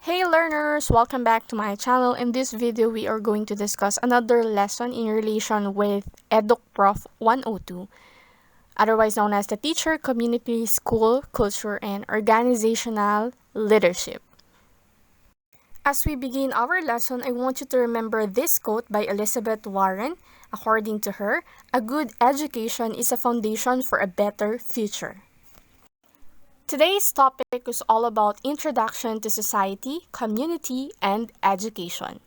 Hey learners! Welcome back to my channel. In this video, we are going to discuss another lesson in relation with EduCprof 102, otherwise known as the Teacher, Community, School, Culture, and Organizational Leadership. As we begin our lesson, I want you to remember this quote by Elizabeth Warren. According to her, a good education is a foundation for a better future. Today's topic is all about introduction to society, community, and education.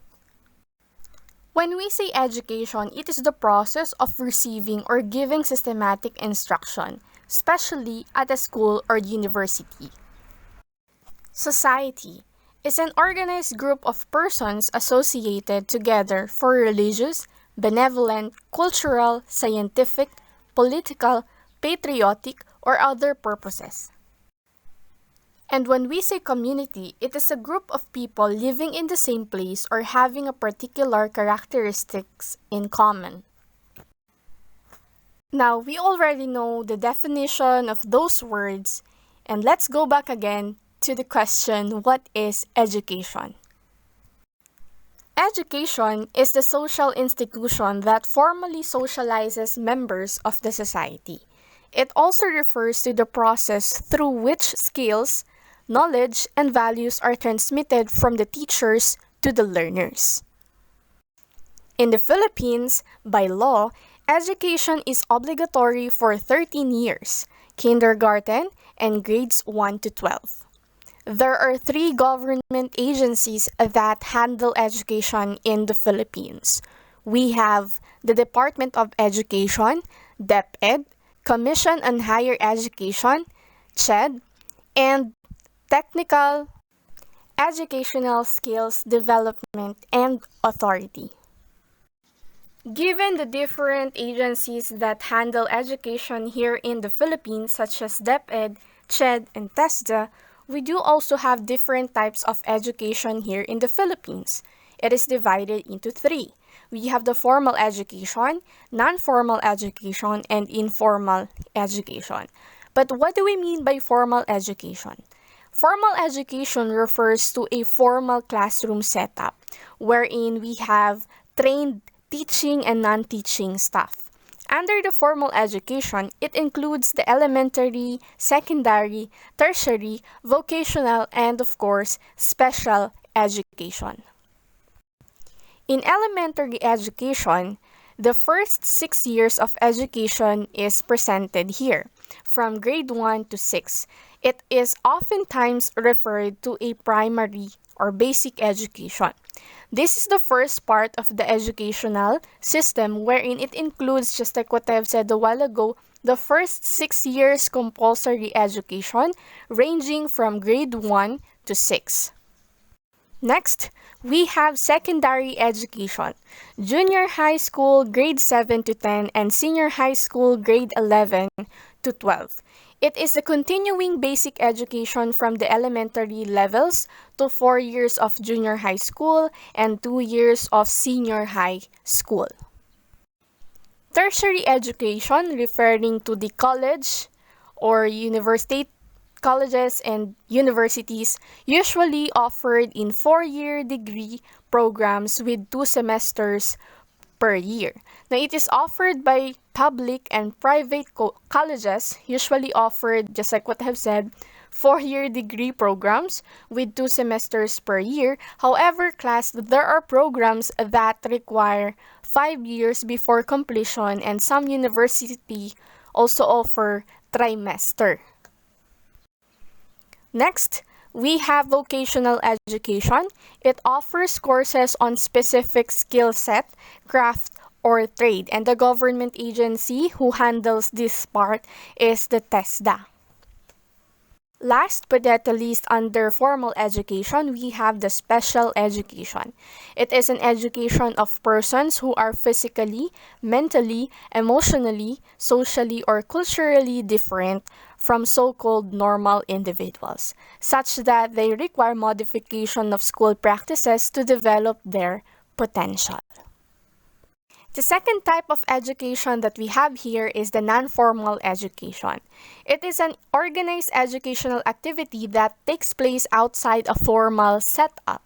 When we say education, it is the process of receiving or giving systematic instruction, especially at a school or university. Society is an organized group of persons associated together for religious, benevolent, cultural, scientific, political, patriotic, or other purposes. And when we say community, it is a group of people living in the same place or having a particular characteristics in common. Now, we already know the definition of those words, and let's go back again to the question, what is education? Education is the social institution that formally socializes members of the society. It also refers to the process through which skills, knowledge, and values are transmitted from the teachers to the learners. In the Philippines, by law, education is obligatory for 13 years, kindergarten and grades 1 to 12. There are 3 government agencies that handle education in the Philippines. We have the Department of Education, DepEd, Commission on Higher Education, CHED, and Technical, Educational Skills Development, and Authority. Given the different agencies that handle education here in the Philippines, such as DepEd, CHED, and TESDA, we do also have different types of education here in the Philippines. It is divided into 3. We have the formal education, non-formal education, and informal education. But what do we mean by formal education? Formal education refers to a formal classroom setup wherein we have trained teaching and non-teaching staff. Under the formal education, it includes the elementary, secondary, tertiary, vocational, and of course, special education. In elementary education, the first 6 years of education is presented here, from grade 1 to 6. It is oftentimes referred to a primary or basic education. This is the first part of the educational system wherein it includes, just like what I've said a while ago, the first 6 years compulsory education ranging from grade 1 to 6. Next, we have secondary education, junior high school grade 7 to 10 and senior high school grade 11 to 12. It is a continuing basic education from the elementary levels to 4 years of junior high school and 2 years of senior high school. Tertiary education, referring to the college or university, colleges and universities, usually offered in 4-year degree programs with 2 semesters per year. Now, it is offered by public and private colleges, usually offered, just like what I have said, 4-year degree programs with 2 semesters per year. However, class, there are programs that require 5 years before completion, and some universities also offer trimester. Next, we have vocational education. It offers courses on specific skill set, craft, or trade, and the government agency who handles this part is the TESDA. Last but not the least, under formal education, we have the special education. It is an education of persons who are physically, mentally, emotionally, socially, or culturally different from so-called normal individuals, such that they require modification of school practices to develop their potential. The second type of education that we have here is the non-formal education. It is an organized educational activity that takes place outside a formal setup.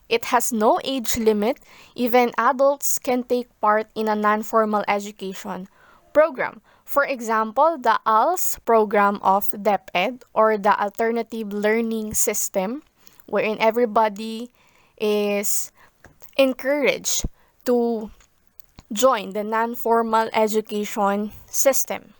It has no age limit. Even adults can take part in a non-formal education program. For example, the ALS program of DepEd, or the Alternative Learning System, wherein everybody is encouraged to join the non-formal education system.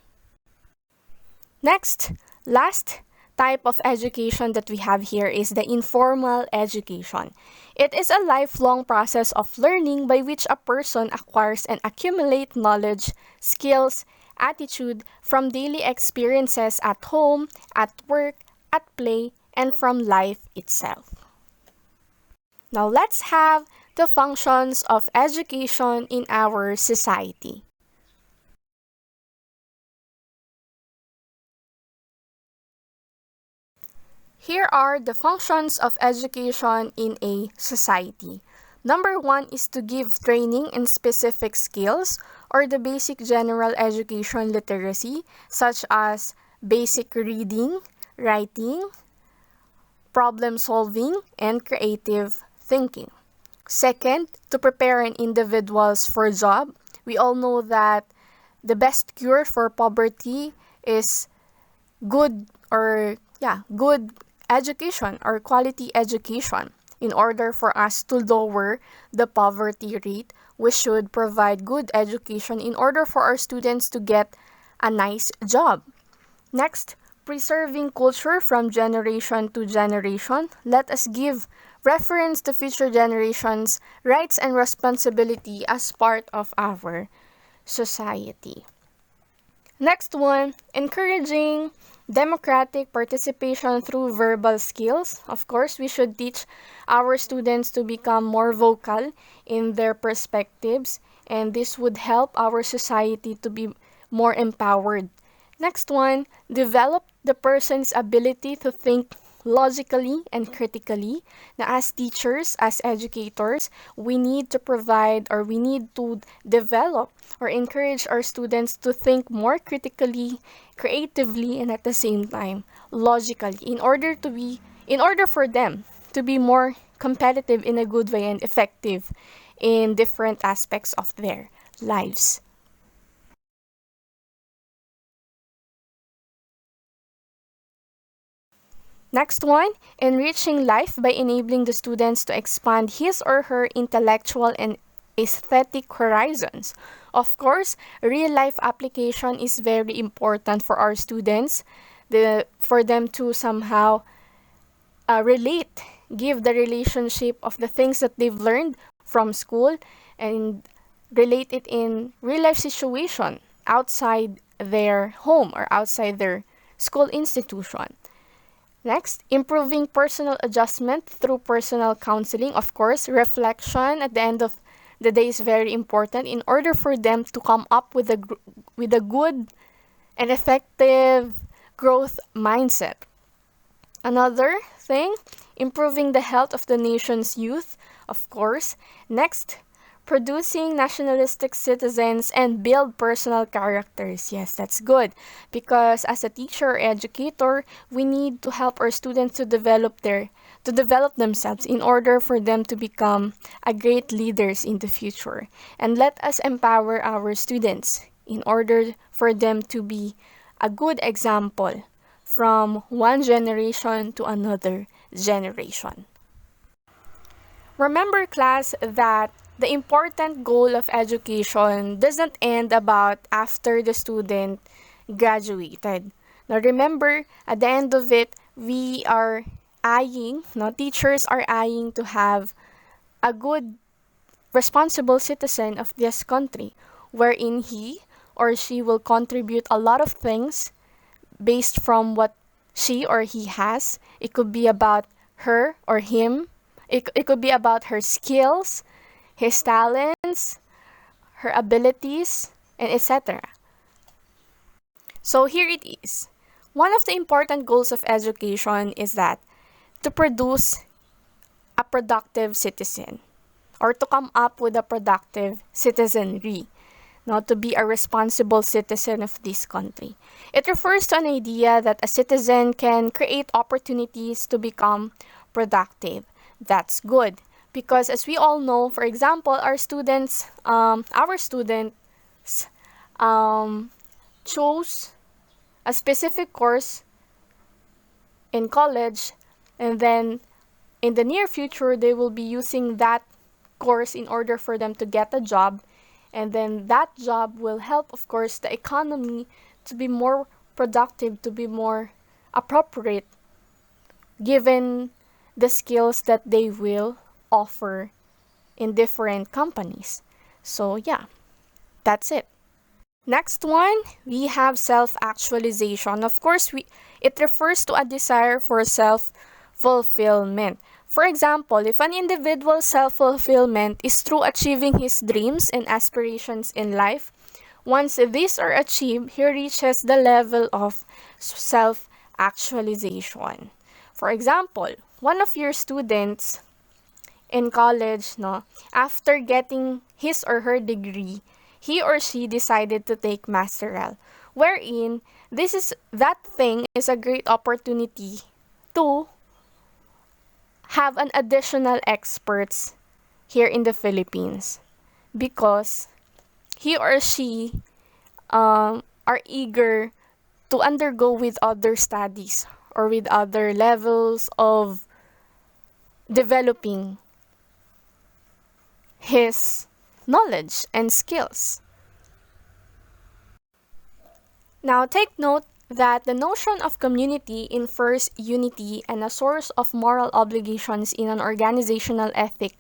Next, last type of education that we have here is the informal education. It is a lifelong process of learning by which a person acquires and accumulates knowledge, skills, attitude from daily experiences at home, at work, at play, and from life itself. Now let's have the functions of education in our society. Here are the functions of education in a society. Number one is to give training in specific skills or the basic general education literacy, such as basic reading, writing, problem solving, and creative thinking. Second, to prepare an individuals for a job. We all know that the best cure for poverty is good education or quality education. In order for us to lower the poverty rate, we should provide good education in order for our students to get a nice job. Next, preserving culture from generation to generation. Let us give reference to future generations' rights and responsibility as part of our society. Next one, encouraging democratic participation through verbal skills. Of course, we should teach our students to become more vocal in their perspectives, and this would help our society to be more empowered. Next one, develop the person's ability to think logically and critically. Now, as teachers, as educators, we need to provide or we need to develop or encourage our students to think more critically, creatively, and at the same time logically in order for them to be more competitive in a good way and effective in different aspects of their lives. Next one, enriching life by enabling the students to expand his or her intellectual and aesthetic horizons. Of course, real life application is very important for our students, for them to somehow relate, give the relationship of the things that they've learned from school and relate it in real life situation outside their home or outside their school institution. Next, improving personal adjustment through personal counseling. Of course, reflection at the end of the day is very important in order for them to come up with a good and effective growth mindset. Another thing, improving the health of the nation's youth, of course. Next, producing nationalistic citizens and build personal characters. Yes, that's good. Because as a teacher or educator, we need to help our students to develop themselves in order for them to become a great leaders in the future. And let us empower our students in order for them to be a good example from one generation to another generation. Remember, class, that the important goal of education doesn't end about after the student graduated. Now remember, at the end of it, we are teachers are eyeing to have a good, responsible citizen of this country, wherein he or she will contribute a lot of things based from what she or he has. It could be about her or him. It could be about her skills, his talents, her abilities, and etc. So here it is. One of the important goals of education is that to produce a productive citizen. or to come up with a productive citizenry, now to be a responsible citizen of this country. It refers to an idea that a citizen can create opportunities to become productive. That's good because, as we all know, for example, our students chose a specific course in college, and then in the near future they will be using that course in order for them to get a job, and then that job will help, of course, the economy to be more productive, to be more appropriate given the skills that they will offer in different companies. So yeah, that's it. Next one, we have self-actualization. Of course, it refers to a desire for self-fulfillment. For example, if an individual's self-fulfillment is through achieving his dreams and aspirations in life, once these are achieved, he reaches the level of self-actualization. For example, one of your students in college, no, after getting his or her degree, he or she decided to take masteral, wherein that thing is a great opportunity to have an additional experts here in the Philippines, because he or she are eager to undergo with other studies or with other levels of developing his knowledge and skills. Now, take note that the notion of community infers unity and a source of moral obligations in an organizational ethic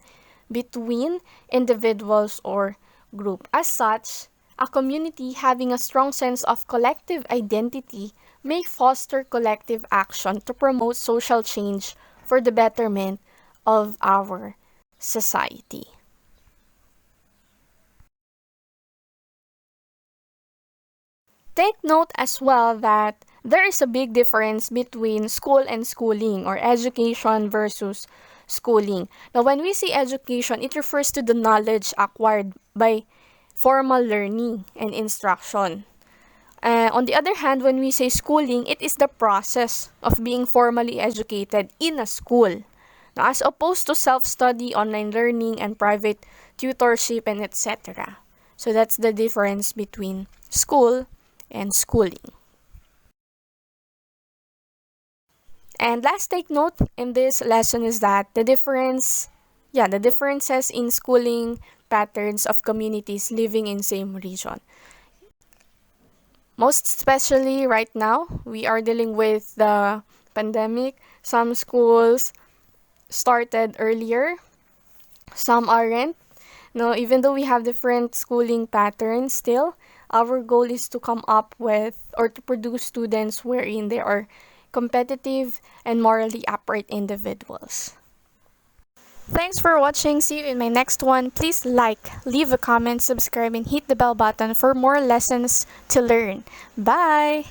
between individuals or group. As such, a community having a strong sense of collective identity may foster collective action to promote social change for the betterment of our society. Take note as well that there is a big difference between school and schooling, or education versus schooling. Now, when we say education, it refers to the knowledge acquired by formal learning and instruction. On the other hand, when we say schooling, it is the process of being formally educated in a school. Now, as opposed to self-study, online learning, and private tutorship, and etc. So that's the difference between school and schooling. And last take note in this lesson is that the differences in schooling patterns of communities living in same region. Most especially right now, we are dealing with the pandemic. Some schools started earlier, some aren't. No, even though we have different schooling patterns still, our goal is to come up with or to produce students wherein they are competitive and morally upright individuals. Thanks for watching. See you in my next one. Please like, leave a comment, subscribe, and hit the bell button for more lessons to learn. Bye!